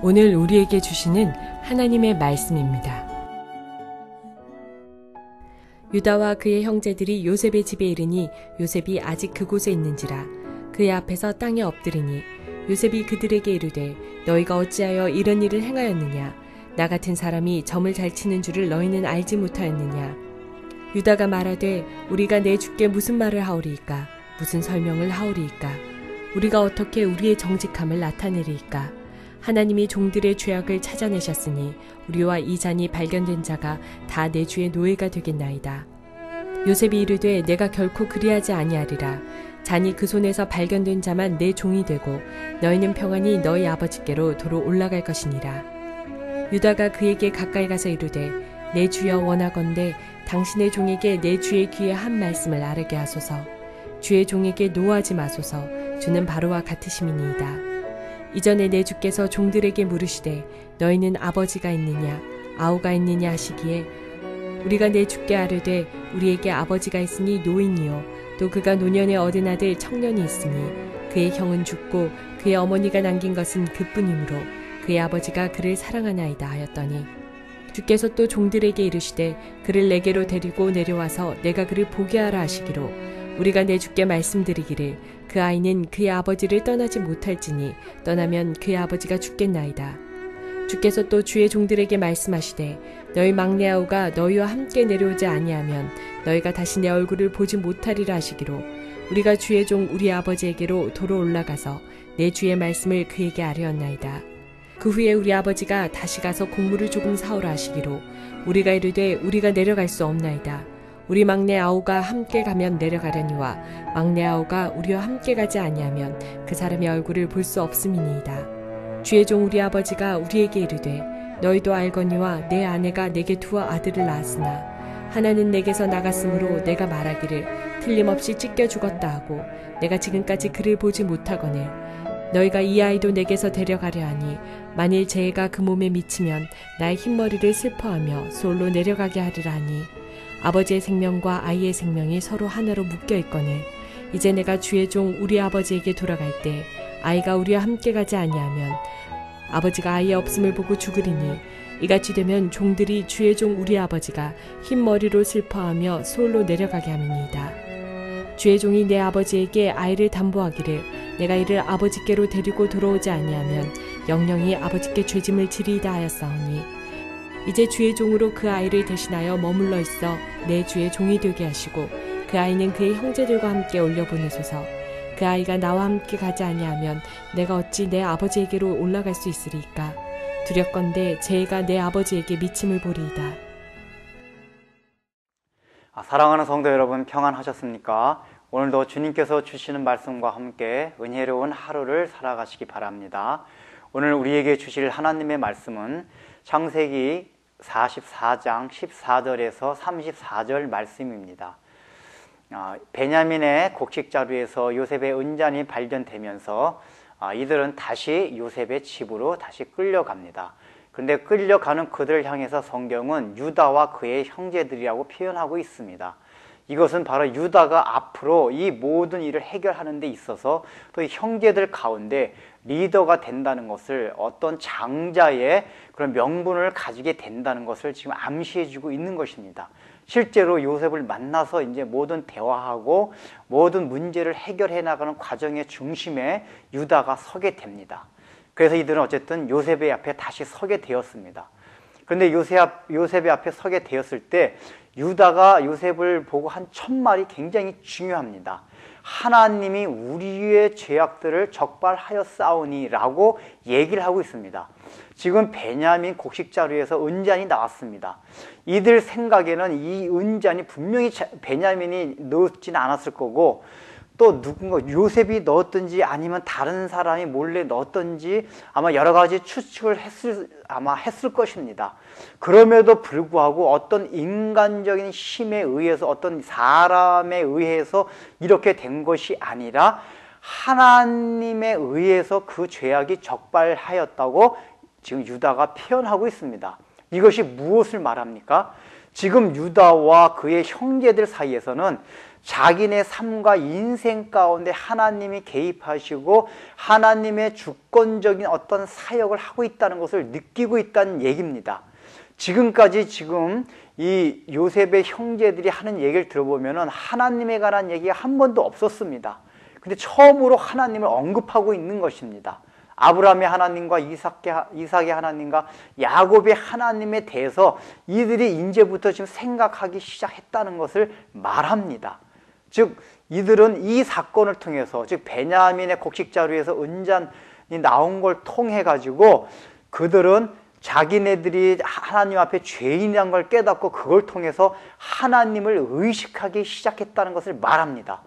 오늘 우리에게 주시는 하나님의 말씀입니다. 유다와 그의 형제들이 요셉의 집에 이르니 요셉이 아직 그곳에 있는지라. 그의 앞에서 땅에 엎드리니 요셉이 그들에게 이르되 너희가 어찌하여 이런 일을 행하였느냐. 나 같은 사람이 점을 잘 치는 줄을 너희는 알지 못하였느냐. 유다가 말하되 우리가 내 주께 무슨 말을 하오리이까. 무슨 설명을 하오리이까. 우리가 어떻게 우리의 정직함을 나타내리이까. 하나님이 종들의 죄악을 찾아내셨으니 우리와 이 잔이 발견된 자가 다 내 주의 노예가 되겠나이다. 요셉이 이르되 내가 결코 그리하지 아니하리라. 잔이 그 손에서 발견된 자만 내 종이 되고 너희는 평안히 너희 아버지께로 도로 올라갈 것이니라. 유다가 그에게 가까이 가서 이르되 내 주여 원하건대 당신의 종에게 내 주의 귀에 한 말씀을 아르게 하소서. 주의 종에게 노하지 마소서. 주는 바로와 같으심이니이다. 이전에 내 주께서 종들에게 물으시되 너희는 아버지가 있느냐 아우가 있느냐 하시기에 우리가 내 주께 아뢰되 우리에게 아버지가 있으니 노인이요 또 그가 노년에 얻은 아들 청년이 있으니 그의 형은 죽고 그의 어머니가 남긴 것은 그뿐이므로 그의 아버지가 그를 사랑하나이다 하였더니 주께서 또 종들에게 이르시되 그를 내게로 데리고 내려와서 내가 그를 보게 하라 하시기로 우리가 내 주께 말씀드리기를 그 아이는 그의 아버지를 떠나지 못할지니 떠나면 그의 아버지가 죽겠나이다. 주께서 또 주의 종들에게 말씀하시되 너희 막내 아우가 너희와 함께 내려오지 아니하면 너희가 다시 내 얼굴을 보지 못하리라 하시기로 우리가 주의 종 우리 아버지에게로 도로 올라가서 내 주의 말씀을 그에게 아뢰었나이다. 그 후에 우리 아버지가 다시 가서 곡물을 조금 사오라 하시기로 우리가 이르되 우리가 내려갈 수 없나이다. 우리 막내 아우가 함께 가면 내려가려니와 막내 아우가 우리와 함께 가지 아니하면 그 사람의 얼굴을 볼 수 없음이니이다. 주의 종 우리 아버지가 우리에게 이르되 너희도 알거니와 내 아내가 내게 두 아들을 낳았으나 하나는 내게서 나갔으므로 내가 말하기를 틀림없이 찢겨 죽었다 하고 내가 지금까지 그를 보지 못하거늘 너희가 이 아이도 내게서 데려가려 하니 만일 재해가 그 몸에 미치면 나의 흰머리를 슬퍼하며 솔로 내려가게 하리라 하니 아버지의 생명과 아이의 생명이 서로 하나로 묶여 있거늘 이제 내가 주의 종 우리 아버지에게 돌아갈 때 아이가 우리와 함께 가지 아니하면 아버지가 아이의 없음을 보고 죽으리니 이같이 되면 종들이 주의 종 우리 아버지가 흰 머리로 슬퍼하며 소홀로 내려가게 함이니이다. 주의 종이 내 아버지에게 아이를 담보하기를 내가 이를 아버지께로 데리고 돌아오지 아니하면 영영이 아버지께 죄짐을 지리이다 하였사오니 이제 주의 종으로 그 아이를 대신하여 머물러 있어 내 주의 종이 되게 하시고 그 아이는 그의 형제들과 함께 올려보내소서. 그 아이가 나와 함께 가지 아니하면 내가 어찌 내 아버지에게로 올라갈 수 있으리이까. 두렵건대 재해가 내 아버지에게 미침을 보리이다. 사랑하는 성도 여러분, 평안하셨습니까? 오늘도 주님께서 주시는 말씀과 함께 은혜로운 하루를 살아가시기 바랍니다. 오늘 우리에게 주실 하나님의 말씀은 창세기 44장 14절에서 34절 말씀입니다. 베냐민의 곡식자루에서 요셉의 은잔이 발견되면서 이들은 다시 요셉의 집으로 다시 끌려갑니다. 그런데 끌려가는 그들을 향해서 성경은 유다와 그의 형제들이라고 표현하고 있습니다. 이것은 바로 유다가 앞으로 이 모든 일을 해결하는 데 있어서 또 이 형제들 가운데 리더가 된다는 것을, 어떤 장자의 그런 명분을 가지게 된다는 것을 지금 암시해주고 있는 것입니다. 실제로 요셉을 만나서 이제 모든 대화하고 모든 문제를 해결해 나가는 과정의 중심에 유다가 서게 됩니다. 그래서 이들은 어쨌든 요셉의 앞에 다시 서게 되었습니다. 그런데 요셉의 앞에 서게 되었을 때 유다가 요셉을 보고 한 첫 말이 굉장히 중요합니다. 하나님이 우리의 죄악들을 적발하였사오니 라고 얘기를 하고 있습니다. 지금 베냐민 곡식자루에서 은잔이 나왔습니다. 이들 생각에는 이 은잔이 분명히 베냐민이 넣지는 않았을 거고, 또 누군가 요셉이 넣었든지 아니면 다른 사람이 몰래 넣었든지 아마 여러 가지 추측을 했을 것입니다. 그럼에도 불구하고 어떤 인간적인 힘에 의해서, 어떤 사람에 의해서 이렇게 된 것이 아니라 하나님에 의해서 그 죄악이 적발하였다고 지금 유다가 표현하고 있습니다. 이것이 무엇을 말합니까? 지금 유다와 그의 형제들 사이에서는 자기네 삶과 인생 가운데 하나님이 개입하시고 하나님의 주권적인 어떤 사역을 하고 있다는 것을 느끼고 있다는 얘기입니다. 지금까지 이 요셉의 형제들이 하는 얘기를 들어보면 하나님에 관한 얘기가 한 번도 없었습니다. 근데 처음으로 하나님을 언급하고 있는 것입니다. 아브라함의 하나님과 이삭의 하나님과 야곱의 하나님에 대해서 이들이 이제부터 지금 생각하기 시작했다는 것을 말합니다. 즉 이들은 이 사건을 통해서, 즉 베냐민의 곡식자루에서 은잔이 나온 걸 통해 가지고 그들은 자기네들이 하나님 앞에 죄인이라는 걸 깨닫고 그걸 통해서 하나님을 의식하기 시작했다는 것을 말합니다.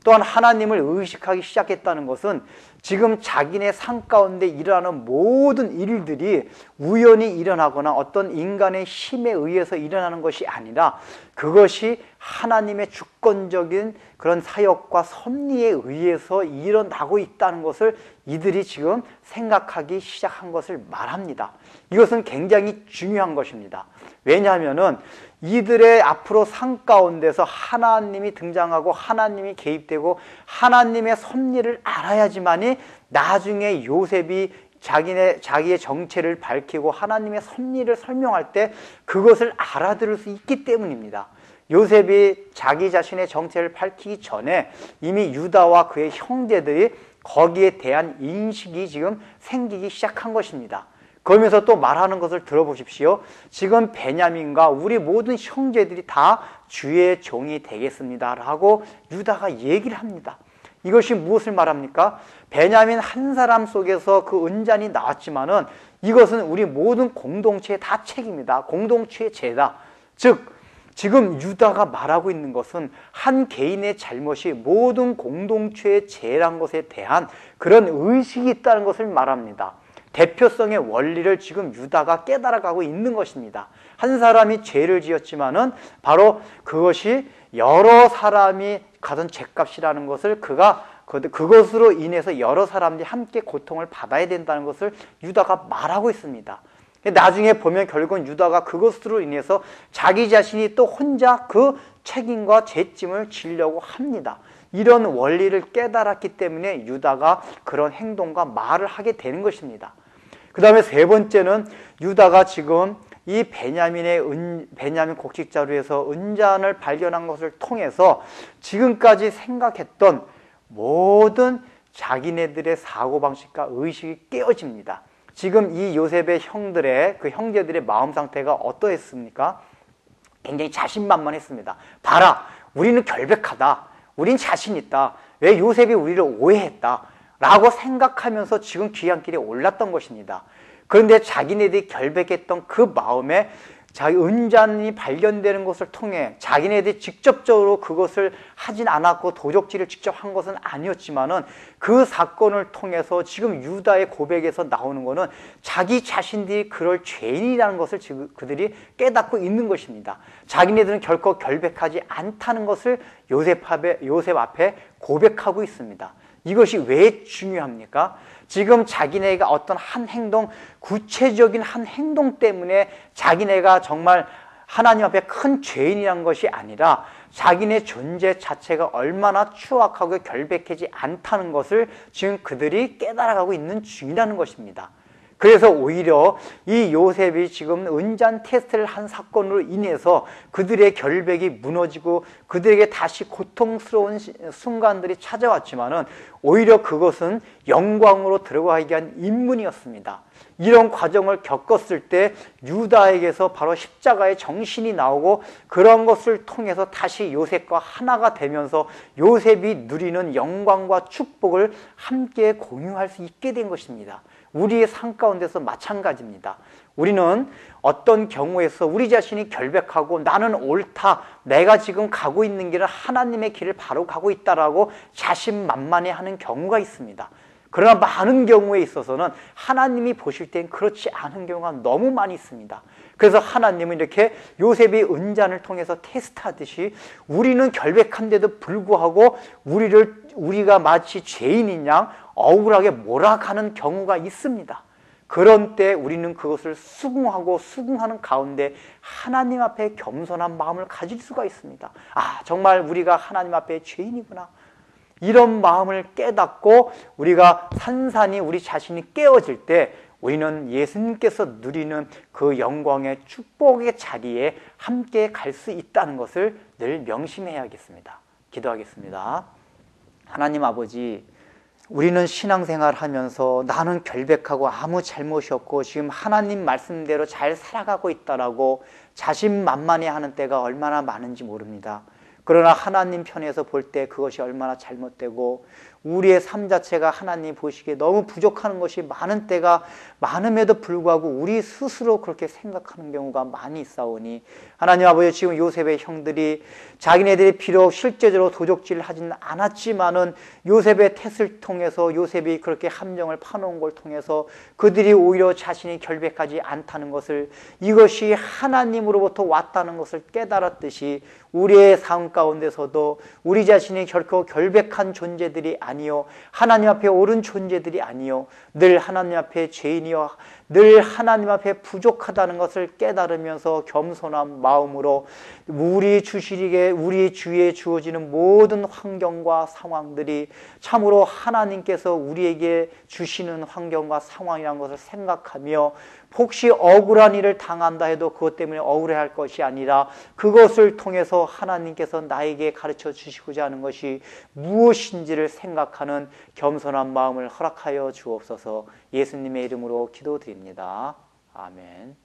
또한 하나님을 의식하기 시작했다는 것은 지금 자기네 삶 가운데 일어나는 모든 일들이 우연히 일어나거나 어떤 인간의 힘에 의해서 일어나는 것이 아니라 그것이 하나님의 주권적인 그런 사역과 섭리에 의해서 일어나고 있다는 것을 이들이 지금 생각하기 시작한 것을 말합니다. 이것은 굉장히 중요한 것입니다. 왜냐하면은 이들의 앞으로 삶 가운데서 하나님이 등장하고 하나님이 개입되고 하나님의 섭리를 알아야지만이 나중에 요셉이 자기의 정체를 밝히고 하나님의 섭리를 설명할 때 그것을 알아들을 수 있기 때문입니다. 요셉이 자기 자신의 정체를 밝히기 전에 이미 유다와 그의 형제들이 거기에 대한 인식이 지금 생기기 시작한 것입니다. 그러면서 또 말하는 것을 들어보십시오. 지금 베냐민과 우리 모든 형제들이 다 주의 종이 되겠습니다 라고 유다가 얘기를 합니다. 이것이 무엇을 말합니까? 베냐민 한 사람 속에서 그 은잔이 나왔지만은 이것은 우리 모든 공동체의 다 책임이다. 공동체의 죄다. 즉 지금 유다가 말하고 있는 것은 한 개인의 잘못이 모든 공동체의 죄란 것에 대한 그런 의식이 있다는 것을 말합니다. 대표성의 원리를 지금 유다가 깨달아가고 있는 것입니다. 한 사람이 죄를 지었지만은 바로 그것이 여러 사람이 가진 죄값이라는 것을 그것으로 인해서 여러 사람들이 함께 고통을 받아야 된다는 것을 유다가 말하고 있습니다. 나중에 보면 결국은 유다가 그것으로 인해서 자기 자신이 또 혼자 그 책임과 죄짐을 지려고 합니다. 이런 원리를 깨달았기 때문에 유다가 그런 행동과 말을 하게 되는 것입니다. 그 다음에 세 번째는 유다가 지금 이 베냐민 곡식자루에서 은잔을 발견한 것을 통해서 지금까지 생각했던 모든 자기네들의 사고방식과 의식이 깨어집니다. 지금 이 요셉의 형제들의 마음 상태가 어떠했습니까? 굉장히 자신만만했습니다. 봐라, 우리는 결백하다. 우린 자신 있다. 왜 요셉이 우리를 오해했다. 라고 생각하면서 지금 귀향길에 올랐던 것입니다. 그런데 자기네들이 결백했던 그 마음에 자기 은잔이 발견되는 것을 통해 자기네들이 직접적으로 그것을 하진 않았고 도적질을 직접 한 것은 아니었지만은 그 사건을 통해서 지금 유다의 고백에서 나오는 것은 자기 자신들이 그럴 죄인이라는 것을 지금 그들이 깨닫고 있는 것입니다. 자기네들은 결코 결백하지 않다는 것을 요셉 앞에 고백하고 있습니다. 이것이 왜 중요합니까? 지금 자기네가 어떤 한 행동, 구체적인 한 행동 때문에 자기네가 정말 하나님 앞에 큰 죄인이란 것이 아니라 자기네 존재 자체가 얼마나 추악하고 결백하지 않다는 것을 지금 그들이 깨달아가고 있는 중이라는 것입니다. 그래서 오히려 이 요셉이 지금 은잔 테스트를 한 사건으로 인해서 그들의 결백이 무너지고 그들에게 다시 고통스러운 순간들이 찾아왔지만은 오히려 그것은 영광으로 들어가기 위한 입문이었습니다. 이런 과정을 겪었을 때 유다에게서 바로 십자가의 정신이 나오고 그런 것을 통해서 다시 요셉과 하나가 되면서 요셉이 누리는 영광과 축복을 함께 공유할 수 있게 된 것입니다. 우리의 삶 가운데서 마찬가지입니다. 우리는 어떤 경우에서 우리 자신이 결백하고 나는 옳다, 내가 지금 가고 있는 길은 하나님의 길을 바로 가고 있다라고 자신만만해하는 경우가 있습니다. 그러나 많은 경우에 있어서는 하나님이 보실 땐 그렇지 않은 경우가 너무 많이 있습니다. 그래서 하나님은 이렇게 요셉이 은잔을 통해서 테스트하듯이 우리는 결백한데도 불구하고 우리가 마치 죄인인 양 억울하게 몰아가는 경우가 있습니다. 그런 때 우리는 그것을 수긍하고 수긍하는 가운데 하나님 앞에 겸손한 마음을 가질 수가 있습니다. 아, 정말 우리가 하나님 앞에 죄인이구나. 이런 마음을 깨닫고 우리가 산산이 우리 자신이 깨어질 때 우리는 예수님께서 누리는 그 영광의 축복의 자리에 함께 갈 수 있다는 것을 늘 명심해야겠습니다. 기도하겠습니다. 하나님 아버지, 우리는 신앙생활 하면서 나는 결백하고 아무 잘못이 없고 지금 하나님 말씀대로 잘 살아가고 있다라고 자신만만해 하는 때가 얼마나 많은지 모릅니다. 그러나 하나님 편에서 볼 때 그것이 얼마나 잘못되고 우리의 삶 자체가 하나님 보시기에 너무 부족한 것이 많은 때가 많음에도 불구하고 우리 스스로 그렇게 생각하는 경우가 많이 있사오니 하나님 아버지, 지금 요셉의 형들이 자기네들이 비록 실제적으로 도적질을 하지는 않았지만은 요셉의 탓을 통해서 요셉이 그렇게 함정을 파놓은 걸 통해서 그들이 오히려 자신이 결백하지 않다는 것을, 이것이 하나님으로부터 왔다는 것을 깨달았듯이 우리의 삶 가운데서도 우리 자신이 결코 결백한 존재들이 아니요 하나님 앞에 옳은 존재들이 아니요 늘 하나님 앞에 죄인이요 늘 하나님 앞에 부족하다는 것을 깨달으면서 겸손한 마음으로 우리 주위에 주어지는 모든 환경과 상황들이 참으로 하나님께서 우리에게 주시는 환경과 상황이라는 것을 생각하며 혹시 억울한 일을 당한다 해도 그것 때문에 억울해할 것이 아니라 그것을 통해서 하나님께서 나에게 가르쳐 주시고자 하는 것이 무엇인지를 생각하는 겸손한 마음을 허락하여 주옵소서. 예수님의 이름으로 기도드립니다. 아멘.